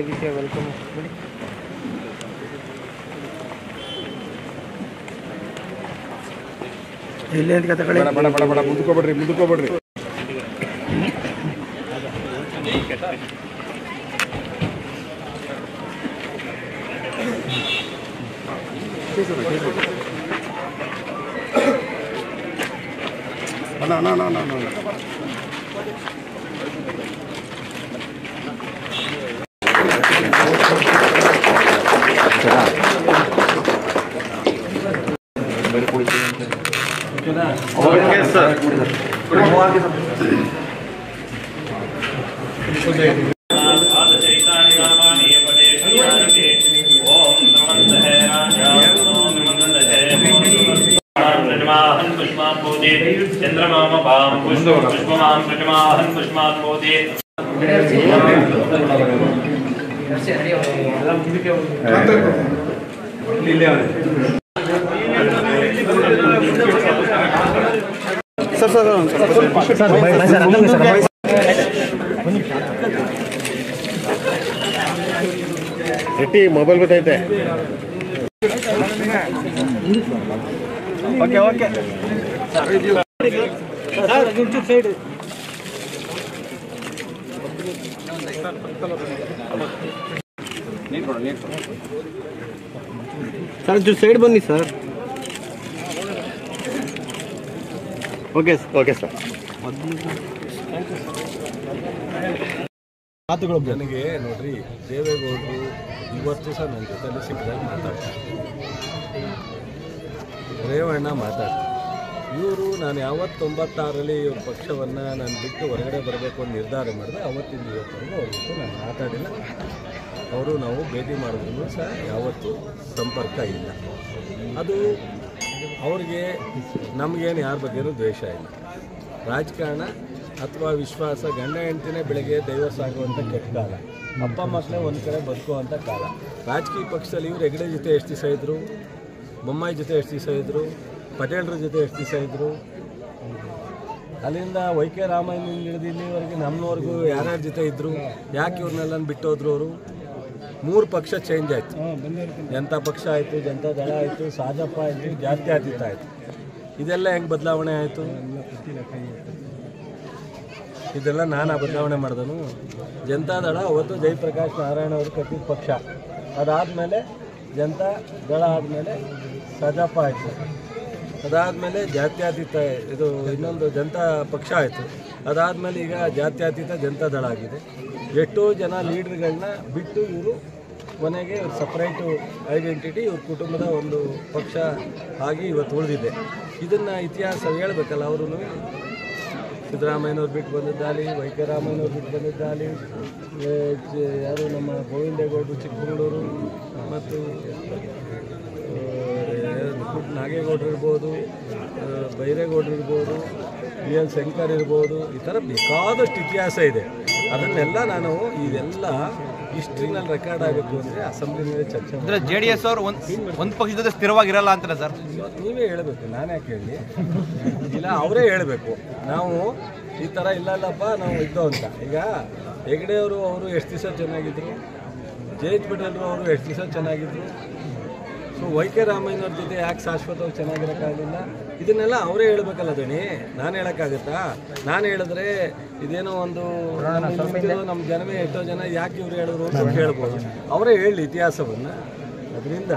ತೆಗಿಸಿ welcome ಬಿಡಿ. ಎಲ್ಲಿ ಅಂತ ಕತೆ ಕಡೆ ಮುಂದಕ್ಕೋಗ್ಬಿಡ್ರಿ ರೆಟ್ಟಿ ಮೊಬೈಲ್ ಗೊತ್ತೈತೆ. ಓಕೆ ಓಕೆ ಸರ್ ಸೈಡ್ ಬನ್ನಿ ಸರ್. Okay okay sir. ಮಾತುಗಳು ನನಗೆ ನೋಡ್ರಿ, ದೇವೇಗೌಡರು ಇವತ್ತು ಸಹ ನನ್ನ ಜೊತೆಲಿ ಸಿಕ್ಕಿದಾಗ ಮಾತಾಡ್ತಾರೆ, ರೇವಣ್ಣ ಮಾತಾಡ್ತಾರೆ. ಇವರು ನಾನು ಯಾವತ್ತು 96ರಲ್ಲಿ ಇವ್ರ ಪಕ್ಷವನ್ನು ನಾನು ಬಿಟ್ಟು ಹೊರಗಡೆ ಬರಬೇಕು ಅಂತ ನಿರ್ಧಾರ ಮಾಡಿದೆ. ಅವತ್ತಿಂದ ಇವತ್ತರೆಗೂ ಅವ್ರ ಜೊತೆ ನಾನು ಮಾತಾಡಿಲ್ಲ. ಅವರು ನಾವು ಭೇಟಿ ಮಾಡಿದ್ರು ಸಹ ಯಾವತ್ತೂ ಸಂಪರ್ಕ ಇಲ್ಲ. ಅದು ಅವ್ರಿಗೆ ನಮಗೇನು ಯಾರ ಬಗ್ಗೆನೂ ದ್ವೇಷ ಇಲ್ಲ. ರಾಜಕಾರಣ ಅಥವಾ ವಿಶ್ವಾಸ, ಗಂಡ ಹೆಂಡ್ತಿನೇ ಬೆಳಗ್ಗೆ ಡೈವರ್ಸ್ ಆಗುವಂಥ ಕೆಟ್ಟ ಕಾಲ, ಅಪ್ಪ ಮಕ್ಕಳೇ ಒಂದು ಕಡೆ ಬದುಕುವಂಥ ಕಾಲ. ರಾಜಕೀಯ ಪಕ್ಷದಲ್ಲಿ ಇವರು ಹೆಗಡೆ ಜೊತೆ ಎಷ್ಟು ದಿವಸ ಇದ್ದರು, ಬೊಮ್ಮಾಯಿ ಜೊತೆ ಎಷ್ಟು ದಿವಸ ಇದ್ದರು, ಪಟೇಲ್ರ ಜೊತೆ ಎಷ್ಟು ದಿವಸ ಇದ್ದರು, ಅಲ್ಲಿಂದ YK ರಾಮಯ್ಯನಿಂದ ಹಿಡಿದು ಇಲ್ಲಿವರೆಗೆ ನಮ್ಮವರೆಗೂ ಯಾರ್ಯಾರ ಜೊತೆ ಇದ್ದರು, ಯಾಕೆ ಇವ್ರನ್ನೆಲ್ಲ ಬಿಟ್ಟೋದ್ರು ಅವರು? 3 ಪಕ್ಷ ಚೇಂಜ್ ಆಯಿತು. ಜನತಾ ಪಕ್ಷ ಆಯಿತು, ಜನತಾ ದಳ ಆಯಿತು, ಸಾಜಪ್ಪ ಆಯಿತು, ಜಾತ್ಯತೀತ ಆಯಿತು. ಇದೆಲ್ಲ ಹೆಂಗೆ ಬದಲಾವಣೆ ಆಯಿತು? ಇದೆಲ್ಲ ನಾನು ಬದಲಾವಣೆ ಮಾಡಿದನು. ಜನತಾ ದಳ ಅವತ್ತು ಜಯಪ್ರಕಾಶ್ ನಾರಾಯಣ ಅವರು ಕಟ್ಟಿದ ಪಕ್ಷ. ಅದಾದಮೇಲೆ ಜನತಾ ದಳ ಆದಮೇಲೆ ಸಾಜಪ್ಪ ಆಯಿತು. ಅದಾದಮೇಲೆ ಜಾತ್ಯತೀತ ಇದು ಇನ್ನೊಂದು ಜನತಾ ಪಕ್ಷ ಆಯಿತು. ಅದಾದಮೇಲೆ ಈಗ ಜಾತ್ಯತೀತ ಜನತಾ ದಳ ಆಗಿದೆ. ಎಷ್ಟೋ ಜನ ಲೀಡ್ರ್ಗಳನ್ನ ಬಿಟ್ಟು ಇವರು ಕೊನೆಗೆ ಸಪ್ರೇಟು ಐಡೆಂಟಿಟಿ ಇವ್ರ ಕುಟುಂಬದ ಒಂದು ಪಕ್ಷ ಆಗಿ ಇವತ್ತು ಉಳಿದಿದೆ. ಇದನ್ನು ಇತಿಹಾಸ ಹೇಳಬೇಕಲ್ಲ. ಅವರು ಸಿದ್ದರಾಮಯ್ಯನವ್ರು ಬಿಟ್ಟು ಬಂದಿದ್ದಾಲಿ, YK ರಾಮಯ್ಯನವ್ರು ಬಿಟ್ಟು ಬಂದಿದ್ದಾಲಿ, ಯಾರು ನಮ್ಮ ಗೋವಿಂದೇಗೌಡರು ಚಿಕ್ಕಮಗಳೂರು, ಮತ್ತು ನಾಗೇಗೌಡರು ಇರ್ಬೋದು, ಬೈರೇಗೌಡರು ಇರ್ಬೋದು, BL ಶಂಕರ್ ಇರ್ಬೋದು. ಈ ಥರ ಬೇಕಾದಷ್ಟು ಇತಿಹಾಸ ಇದೆ. ಅದನ್ನೆಲ್ಲ ನಾನು ಇದೆಲ್ಲ ಹಿಸ್ಟ್ರಿನಲ್ಲಿ ರೆಕಾರ್ಡ್ ಆಗಬೇಕು ಅಂದರೆ ಅಸೆಂಬ್ಲಿನಲ್ಲಿ ಚರ್ಚೆ ಅಂದರೆ JDS ಅವರು ಒಂದು ಪಕ್ಷದ ಸ್ಥಿರವಾಗಿರಲ್ಲ ಅಂತಾರೆ ಸರ್. ನೀವೇ ಹೇಳಬೇಕು, ನಾನು ಯಾಕೆ ಹೇಳಿ? ಇಲ್ಲ, ಅವರೇ ಹೇಳಬೇಕು. ನಾವು ಈ ಥರ ಇಲ್ಲಲ್ಲಪ್ಪ ನಾವು ಇದ್ದೋ ಅಂತ. ಈಗ ಹೆಗಡೆ ಅವರು ಎಷ್ಟು ದಿವಸ ಚೆನ್ನಾಗಿದ್ರು, JH ಪಟೇಲ್ರು ಅವರು ಎಷ್ಟು ದಿವಸ ಚೆನ್ನಾಗಿದ್ರು, ಸೊ YK ರಾಮಯ್ಯನವ್ರ ಜೊತೆ ಯಾಕೆ ಶಾಶ್ವತವಾಗಿ ಚೆನ್ನಾಗಿರೋಕ್ಕಾಗಲಿಲ್ಲ? ಇದನ್ನೆಲ್ಲ ಅವರೇ ಹೇಳಬೇಕಲ್ಲ ದಣಿ, ನಾನು ಹೇಳೋಕ್ಕಾಗತ್ತಾ? ನಾನು ಹೇಳಿದ್ರೆ ಇದೇನೋ ಒಂದು ನಮ್ಮ ಜನವೇ ಎಷ್ಟೋ ಜನ ಯಾಕೆ ಇವ್ರು ಹೇಳಿದ್ರು ಅಂತ ಕೇಳ್ಬೋದು. ಅವರೇ ಹೇಳಿ ಇತಿಹಾಸವನ್ನು. ಅದರಿಂದ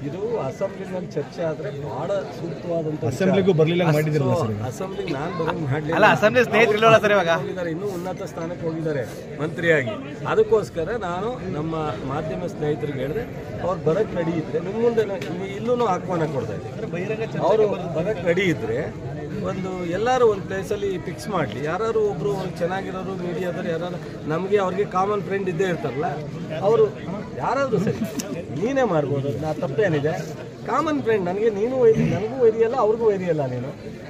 ಇದು ಅಸೆಂಬ್ಲಿನಲ್ಲಿ ಚರ್ಚೆ ಆದರೆ ಭಾಳ ಸೂಕ್ತವಾದಂಥ. ಅಸೆಂಬ್ಲಿಗೂ ಬರಲಿಲ್ಲ ಮಾಡಿದ್ರು. ಅಸೆಂಬ್ಲಿಗೆ ನಾನು ಬರೋದು ಮಾಡಲಿಲ್ಲ. ಅಸೆಂಬ್ಲಿ ಸ್ನೇಹಿತರಿಲ್ಲ ಸರ್, ಇವಾಗ ಹೋಗಿದ್ದಾರೆ, ಇನ್ನೂ ಉನ್ನತ ಸ್ಥಾನಕ್ಕೆ ಹೋಗಿದ್ದಾರೆ ಮಂತ್ರಿಯಾಗಿ. ಅದಕ್ಕೋಸ್ಕರ ನಾನು ನಮ್ಮ ಮಾಧ್ಯಮ ಸ್ನೇಹಿತರಿಗೆ ಹೇಳಿದೆ, ಅವ್ರು ಬರೋಕ್ಕೆ ರೆಡಿ ಇದ್ದರೆ ನಿಮ್ಮ ಮುಂದೆ ಇಲ್ಲೂ ಆಹ್ವಾನ ಕೊಡ್ತಾ ಇದ್ದಾರೆ. ಅವರು ಬರೋಕ್ಕೆ ರೆಡಿ ಇದ್ದರೆ ಎಲ್ಲರೂ ಒಂದು ಪ್ಲೇಸಲ್ಲಿ ಫಿಕ್ಸ್ ಮಾಡಲಿ. ಯಾರು ಒಬ್ಬರು ಚೆನ್ನಾಗಿರೋರು ಮೀಡಿಯಾದವ್ರು ಯಾರು ನಮಗೆ ಅವ್ರಿಗೆ ಕಾಮನ್ ಫ್ರೆಂಡ್ ಇದ್ದೇ ಇರ್ತಾರಲ್ಲ, ಅವರು ಯಾರಾದರೂ ಸರಿ ನೀನೇ ಮಾಡ್ಬೋದು. ನಾ ತಪ್ಪೇನಿದೆ? ಕಾಮನ್ ಫ್ರೆಂಡ್ ನನಗೆ ನೀನು ನನಗೂ ವೈರಿಯಲ್ಲ, ಅವ್ರಿಗೂ ವೈರಿಯಲ್ಲ.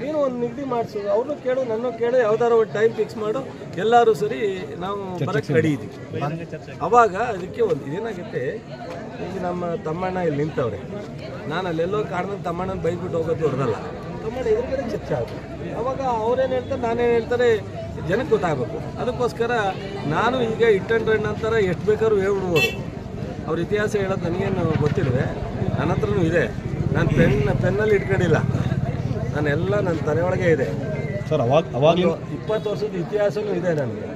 ನೀನು ಒಂದು ನಿಗದಿ ಮಾಡಿಸು, ಅವ್ರನ್ನೂ ಕೇಳು, ನನ್ನ ಕೇಳು, ಯಾವ್ದಾರು ಒಂದು ಟೈಮ್ ಫಿಕ್ಸ್ ಮಾಡು, ಎಲ್ಲರೂ ಸರಿ ನಾವು ಬರೋಕ್ಕೆ ರೆಡಿ ಇದ್ದೀವಿ. ಅವಾಗ ಅದಕ್ಕೆ ಒಂದು ಇದೇನಾಗುತ್ತೆ, ಈಗ ನಮ್ಮ ತಮ್ಮಣ್ಣ ಇಲ್ಲಿ ನಿಂತವ್ರೆ, ನಾನು ಅಲ್ಲೆಲ್ಲೋ ಕಾರಣದ ತಮ್ಮಣ್ಣನ ಬೈದ್ಬಿಟ್ಟು ಹೋಗೋದು ಹೊರದಲ್ಲ. ತಮ್ಮಣ್ಣ ಎದುರುಗಡೆ ಚರ್ಚೆ ಆಗುತ್ತೆ. ಅವಾಗ ಅವ್ರೇನು ಹೇಳ್ತಾರೆ, ನಾನೇನು ಹೇಳ್ತಾರೆ, ಜನಕ್ಕೆ ಗೊತ್ತಾಗಬೇಕು. ಅದಕ್ಕೋಸ್ಕರ ನಾನು ಈಗ ಇಟ್ ಆ್ಯಂಡ್ ರನ್ ನಂತರ ಎಷ್ಟು ಬೇಕಾದ್ರೂ ಹೇಳ್ಬಿಡ್ಬೋದು. ಅವ್ರ ಇತಿಹಾಸ ಹೇಳೋದು ನನಗೇನು ಗೊತ್ತಿಲ್ವೇ? ನನ್ನ ಹತ್ರನೂ ಇದೆ. ನಾನು ಪೆನ್ನಲ್ಲಿ ಇಟ್ಕೊಂಡಿಲ್ಲ, ನಾನೆಲ್ಲ ನನ್ನ ತಲೆ ಒಳಗೆ ಇದೆ ಸರ್. ಅವಾಗ 20 ವರ್ಷದ ಇತಿಹಾಸನೂ ಇದೆ ನನಗೆ.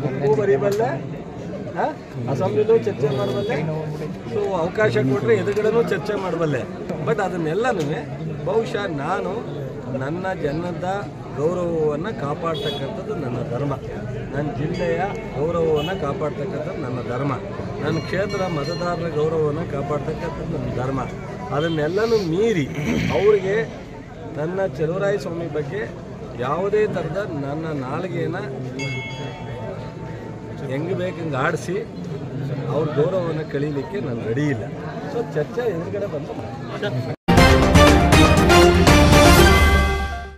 ಬುಕ್ಕು ಬರೀಬಲ್ಲೆ, ಅಸೆಂಬ್ಲಿಲೂ ಚರ್ಚೆ ಮಾಡಬಲ್ಲೆ, ಸೊ ಅವಕಾಶ ಕೊಟ್ಟರೆ ಎದುರುಗಡೆನೂ ಚರ್ಚೆ ಮಾಡಬಲ್ಲೆ. ಬಟ್ ಅದನ್ನೆಲ್ಲನೂ ಬಹುಶಃ ನಾನು ನನ್ನ ಜನದ ಗೌರವವನ್ನು ಕಾಪಾಡ್ತಕ್ಕಂಥದ್ದು ನನ್ನ ಧರ್ಮ, ನನ್ನ ಜಿಲ್ಲೆಯ ಗೌರವವನ್ನು ಕಾಪಾಡ್ತಕ್ಕಂಥದ್ದು ನನ್ನ ಧರ್ಮ, ನನ್ನ ಕ್ಷೇತ್ರದ ಮತದಾರರ ಗೌರವವನ್ನು ಕಾಪಾಡ್ತಕ್ಕಂಥದ್ದು ನನ್ನ ಧರ್ಮ. ಅದನ್ನೆಲ್ಲನೂ ಮೀರಿ ಅವರಿಗೆ ನನ್ನ ಚಲುವರಾಯಸ್ವಾಮಿ ಬಗ್ಗೆ ಯಾವುದೇ ಥರದ ನನ್ನ ನಾಲಿಗೆಯನ್ನು ಹೆಂಗೆ ಬೇಕಂಗೆ ಆಡಿಸಿ ಅವ್ರ ಗೌರವವನ್ನು ಕಳೀಲಿಕ್ಕೆ ನಾನು ರೆಡಿ ಇಲ್ಲ. ಸೊ ಚರ್ಚೆ ಎದುರುಗಡೆ ಬಂದು